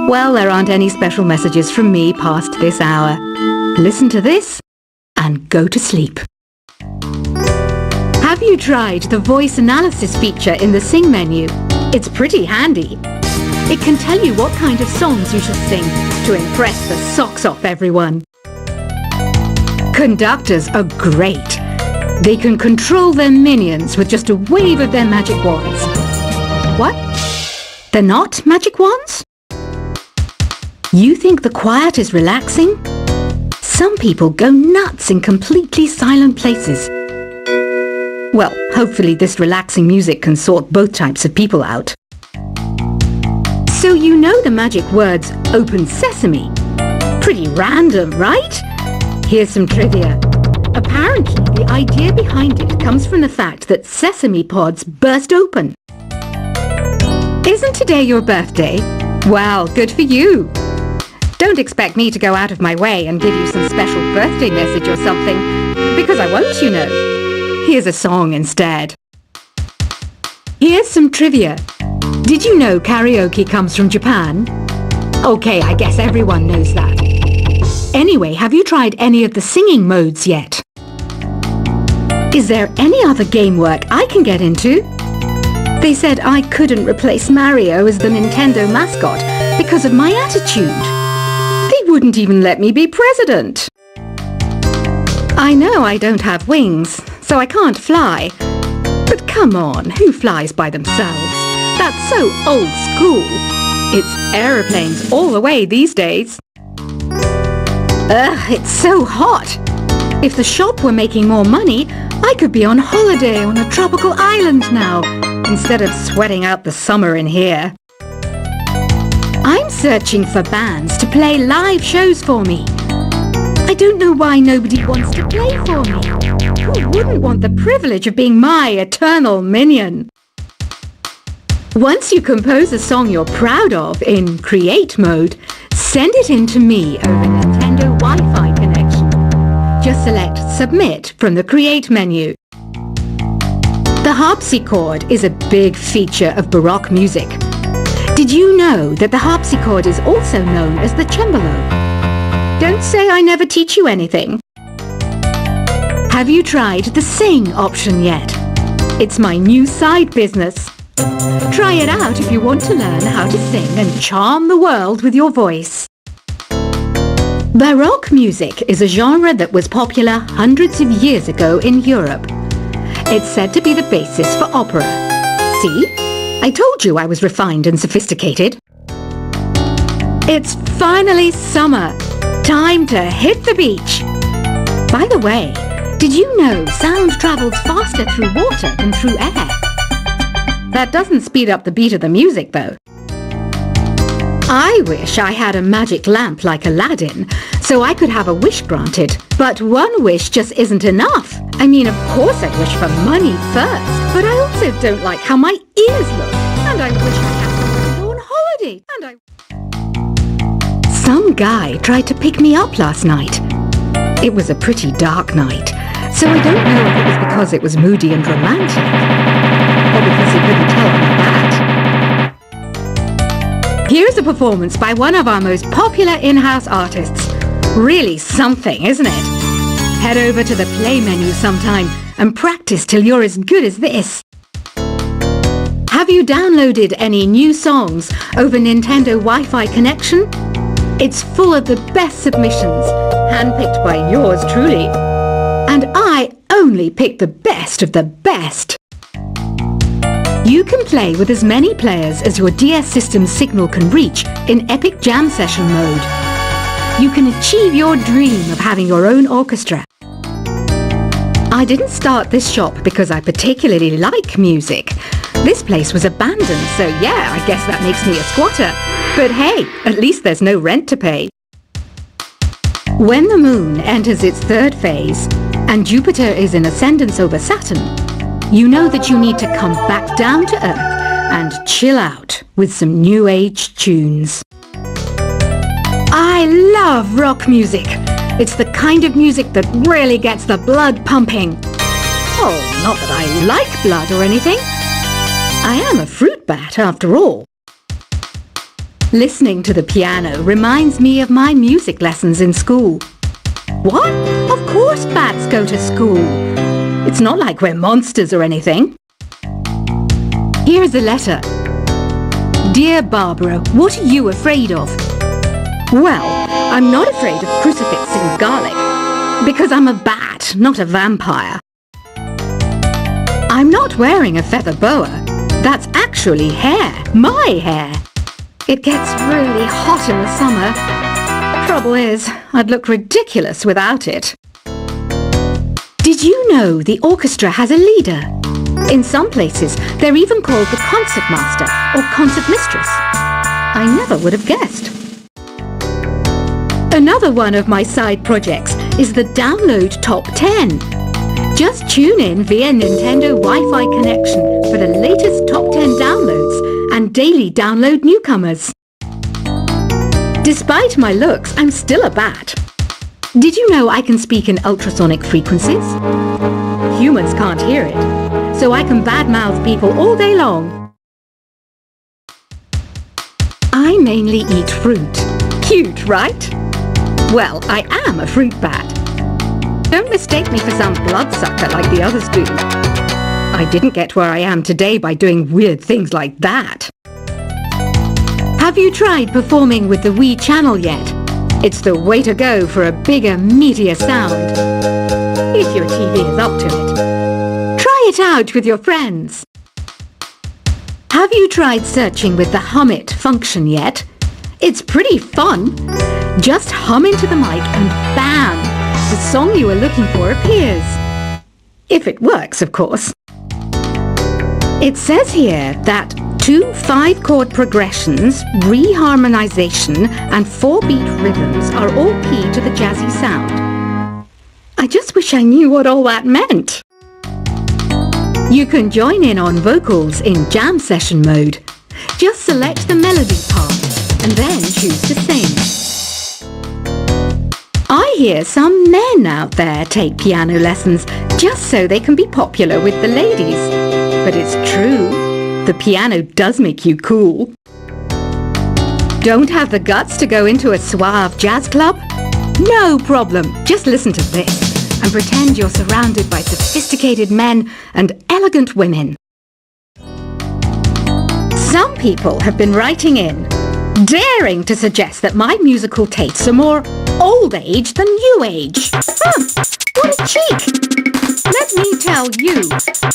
Well, there aren't any special messages from me past this hour. Listen to this and go to sleep. Have you tried the voice analysis feature in the Sing menu? It's pretty handy. It can tell you what kind of songs you should sing to impress the socks off everyone. Conductors are great. They can control their minions with just a wave of their magic wands. What? They're not magic wands? You think the quiet is relaxing? Some people go nuts in completely silent places. Well, hopefully this relaxing music can sort both types of people out. So you know the magic words "Open Sesame." Pretty random, right? Here's some trivia. Apparently, the idea behind it comes from the fact that sesame pods burst open. Isn't today your birthday? Well, good for you. Don't expect me to go out of my way and give you some special birthday message or something, because I won't, you know. Here's a song instead. Here's some trivia. Did you know karaoke comes from Japan? Okay, I guess everyone knows that. Anyway, have you tried any of the singing modes yet? Is there any other game work I can get into? They said I couldn't replace Mario as the Nintendo mascot because of my attitude. They wouldn't even let me be president. I know I don't have wings, so I can't fly. But come on, who flies by themselves? That's so old school. It's aeroplanes all the way these days. Ugh, it's so hot. If the shop were making more money, I could be on holiday on a tropical island now, instead of sweating out the summer in here. I'm searching for bands to play live shows for me. I don't know why nobody wants to play for me. Who wouldn't want the privilege of being my eternal minion? Once you compose a song you're proud of in Create mode, send it in to me over Nintendo Wi-Fi connection. Just select Submit from the Create menu. The harpsichord is a big feature of Baroque music. Did you know that the harpsichord is also known as the cembalo? Don't say I never teach you anything. Have you tried the Sing option yet? It's my new side business. Try it out if you want to learn how to sing and charm the world with your voice. Baroque music is a genre that was popular hundreds of years ago in Europe. It's said to be the basis for opera. See? I told you I was refined and sophisticated. It's finally summer. Time to hit the beach. By the way, did you know sound travels faster through water than through air? That doesn't speed up the beat of the music, though. I wish I had a magic lamp like Aladdin, so I could have a wish granted. But one wish just isn't enough. I mean, of course I'd wish for money first, but I also don't like how my ears look. And I wish I had somewhere to go on holiday. Some guy tried to pick me up last night. It was a pretty dark night, so I don't know if it was because it was moody and romantic, or because he couldn't tell I'm bad. Here's a performance by one of our most popular in-house artists. Really something, isn't it? Head over to the play menu sometime and practice till you're as good as this. Have you downloaded any new songs over Nintendo Wi-Fi connection? It's full of the best submissions, handpicked by yours truly. And I only pick the best of the best. You can play with as many players as your DS system's signal can reach in Epic Jam Session mode. You can achieve your dream of having your own orchestra. I didn't start this shop because I particularly like music. This place was abandoned, so yeah, I guess that makes me a squatter. But hey, at least there's no rent to pay. When the moon enters its third phase, and Jupiter is in ascendance over Saturn, you know that you need to come back down to Earth and chill out with some new age tunes. I love rock music. It's the kind of music that really gets the blood pumping. Oh, not that I like blood or anything. I am a fruit bat after all. Listening to the piano reminds me of my music lessons in school. What? Of course bats go to school. It's not like we're monsters or anything. Here's a letter. Dear Barbara, what are you afraid of? Well, I'm not afraid of crucifix and garlic, because I'm a bat, not a vampire. I'm not wearing a feather boa. That's actually hair, my hair. It gets really hot in the summer. Trouble is, I'd look ridiculous without it. Did you know the orchestra has a leader? In some places, they're even called the concertmaster or concertmistress. I never would have guessed. Another one of my side projects is the Download Top 10. Just tune in via Nintendo Wi-Fi connection for the latest Top 10 downloads and daily download newcomers. Despite my looks, I'm still a bat. Did you know I can speak in ultrasonic frequencies? Humans can't hear it, so I can badmouth people all day long. I mainly eat fruit. Cute, right? Well, I am a fruit bat. Don't mistake me for some bloodsucker like the others do. I didn't get where I am today by doing weird things like that. Have you tried performing with the Wii channel yet? It's the way to go for a bigger, meatier sound. If your TV is up to it. Try it out with your friends. Have you tried searching with the Hum It function yet? It's pretty fun. Just hum into the mic and bam! The song you are looking for appears. If it works, of course. It says here that 2 5-chord progressions, reharmonization, and 4-beat rhythms are all key to the jazzy sound. I just wish I knew what all that meant. You can join in on vocals in jam session mode. Just select the melody part and then choose to sing. I hear some men out there take piano lessons just so they can be popular with the ladies. But it's true, the piano does make you cool. Don't have the guts to go into a suave jazz club? No problem, just listen to this and pretend you're surrounded by sophisticated men and elegant women. Some people have been writing in, daring to suggest that my musical tastes are more old age than new age. What a cheek! Let me tell you,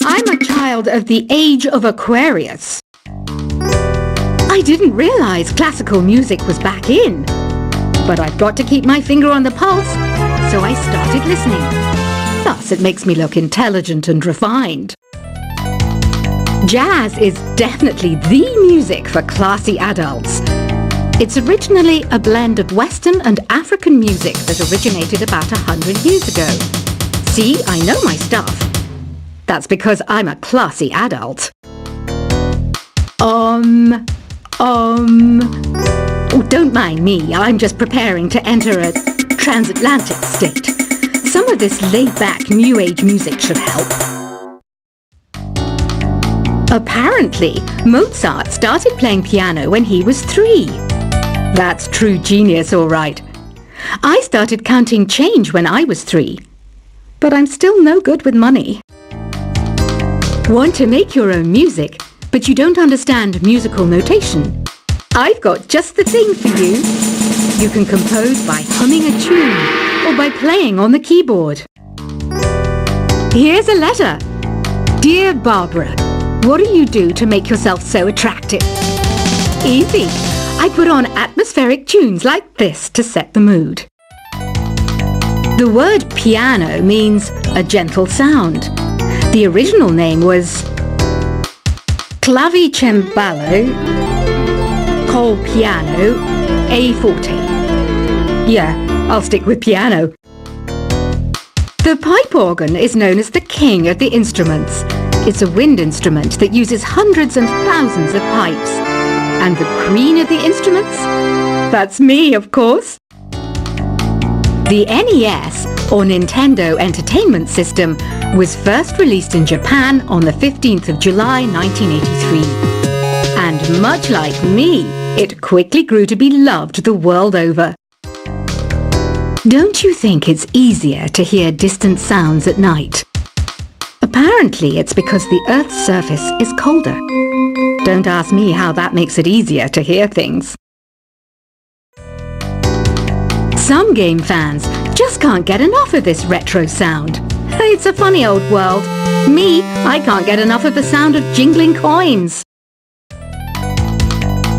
I'm a child of the age of Aquarius. I didn't realize classical music was back in, but I've got to keep my finger on the pulse, so I started listening. Thus, it makes me look intelligent and refined. Jazz is definitely the music for classy adults. It's originally a blend of Western and African music that originated about 100 years ago. See, I know my stuff. That's because I'm a classy adult. Oh, don't mind me. I'm just preparing to enter a transatlantic state. Some of this laid-back New Age music should help. Apparently, Mozart started playing piano when he was 3. That's true genius, all right. I started counting change when I was 3. But I'm still no good with money. Want to make your own music, but you don't understand musical notation? I've got just the thing for you. You can compose by humming a tune or by playing on the keyboard. Here's a letter. Dear Barbara, what do you do to make yourself so attractive? Easy. I put on atmospheric tunes like this to set the mood. The word piano means a gentle sound. The original name was clavicembalo col piano a forte. Yeah, I'll stick with piano. The pipe organ is known as the king of the instruments. It's a wind instrument that uses hundreds and thousands of pipes. And the queen of the instruments? That's me, of course. The NES, or Nintendo Entertainment System, was first released in Japan on the 15th of July 1983. And much like me, it quickly grew to be loved the world over. Don't you think it's easier to hear distant sounds at night? Apparently, it's because the Earth's surface is colder. Don't ask me how that makes it easier to hear things. Some game fans just can't get enough of this retro sound. It's a funny old world. Me, I can't get enough of the sound of jingling coins.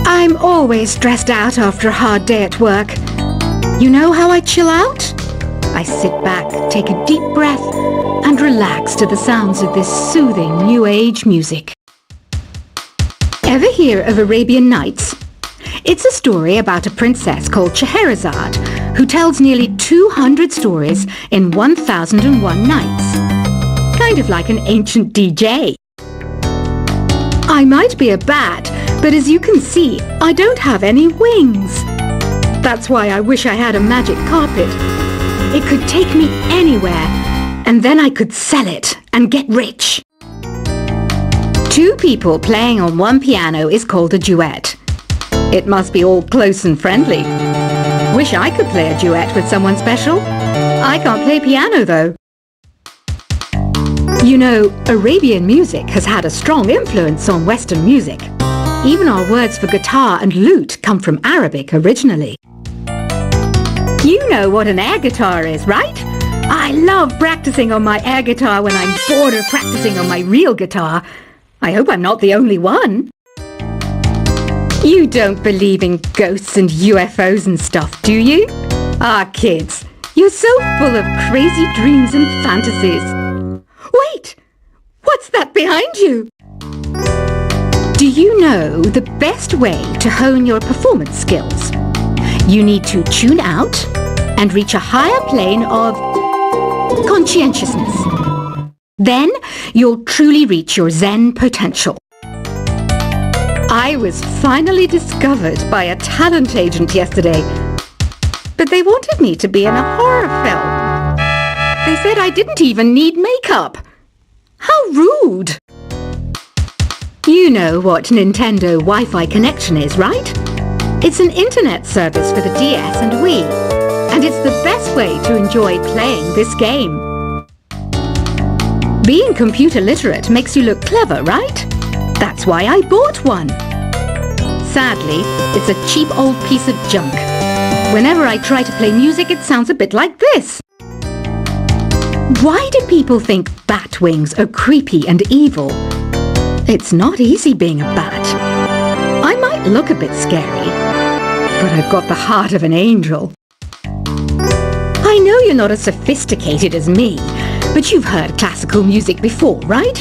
I'm always stressed out after a hard day at work. You know how I chill out? I sit back, take a deep breath, and relax to the sounds of this soothing New Age music. Ever hear of Arabian Nights? It's a story about a princess called Scheherazade, who tells nearly 200 stories in 1001 nights. Kind of like an ancient DJ. I might be a bat, but as you can see, I don't have any wings. That's why I wish I had a magic carpet. It could take me anywhere, and then I could sell it and get rich. Two people playing on one piano is called a duet. It must be all close and friendly. Wish I could play a duet with someone special. I can't play piano though. You know, Arabian music has had a strong influence on Western music. Even our words for guitar and lute come from Arabic originally. You know what an air guitar is, right? I love practicing on my air guitar when I'm bored of practicing on my real guitar. I hope I'm not the only one. You don't believe in ghosts and UFOs and stuff, do you? Ah, kids, you're so full of crazy dreams and fantasies. Wait! What's that behind you? Do you know the best way to hone your performance skills? You need to tune out and reach a higher plane of conscientiousness. Then you'll truly reach your Zen potential. I was finally discovered by a talent agent yesterday, but they wanted me to be in a horror film. They said I didn't even need makeup. How rude! You know what Nintendo Wi-Fi connection is, right? It's an internet service for the DS and Wii, and it's the best way to enjoy playing this game. Being computer literate makes you look clever, right? That's why I bought one. Sadly, it's a cheap old piece of junk. Whenever I try to play music, it sounds a bit like this. Why do people think bat wings are creepy and evil? It's not easy being a bat. I might look a bit scary, but I've got the heart of an angel. I know you're not as sophisticated as me, but you've heard classical music before, right?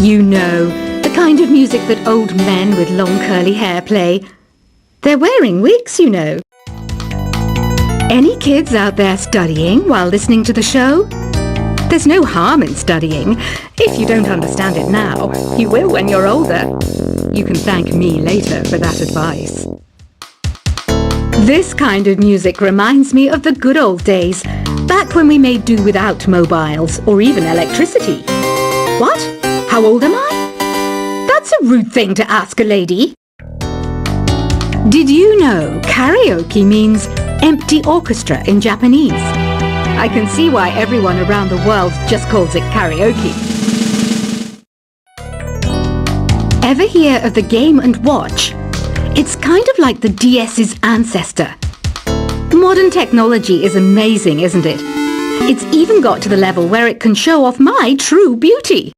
You know, the kind of music that old men with long curly hair play. They're wearing wigs, you know. Any kids out there studying while listening to the show? There's no harm in studying. If you don't understand it now, you will when you're older. You can thank me later for that advice. This kind of music reminds me of the good old days, back when we made do without mobiles or even electricity. What? How old am I? That's a rude thing to ask a lady. Did you know karaoke means empty orchestra in Japanese? I can see why everyone around the world just calls it karaoke. Ever hear of the Game & Watch? It's kind of like the DS's ancestor. Modern technology is amazing, isn't it? It's even got to the level where it can show off my true beauty.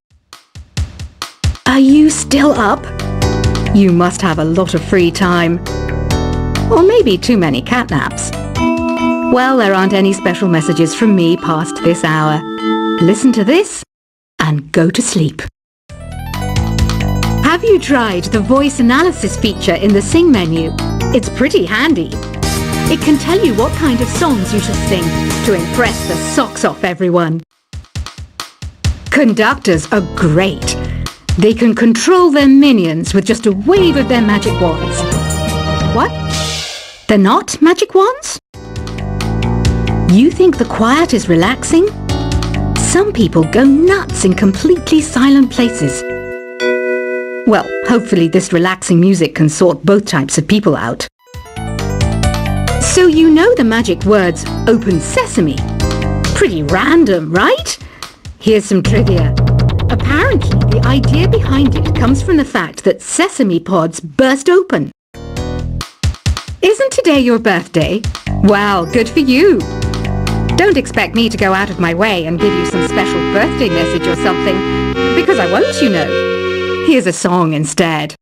Are you still up? You must have a lot of free time. Or maybe too many catnaps. Well, there aren't any special messages from me past this hour. Listen to this and go to sleep. Have you tried the voice analysis feature in the Sing menu? It's pretty handy. It can tell you what kind of songs you should sing to impress the socks off everyone. Conductors are great. They can control their minions with just a wave of their magic wands. What? They're not magic wands? You think the quiet is relaxing? Some people go nuts in completely silent places. Well, hopefully this relaxing music can sort both types of people out. So you know the magic words "Open Sesame." Pretty random, right? Here's some trivia. Apparently, the idea behind it comes from the fact that sesame pods burst open. Isn't today your birthday? Well, good for you. Don't expect me to go out of my way and give you some special birthday message or something, because I won't, you know. Here's a song instead.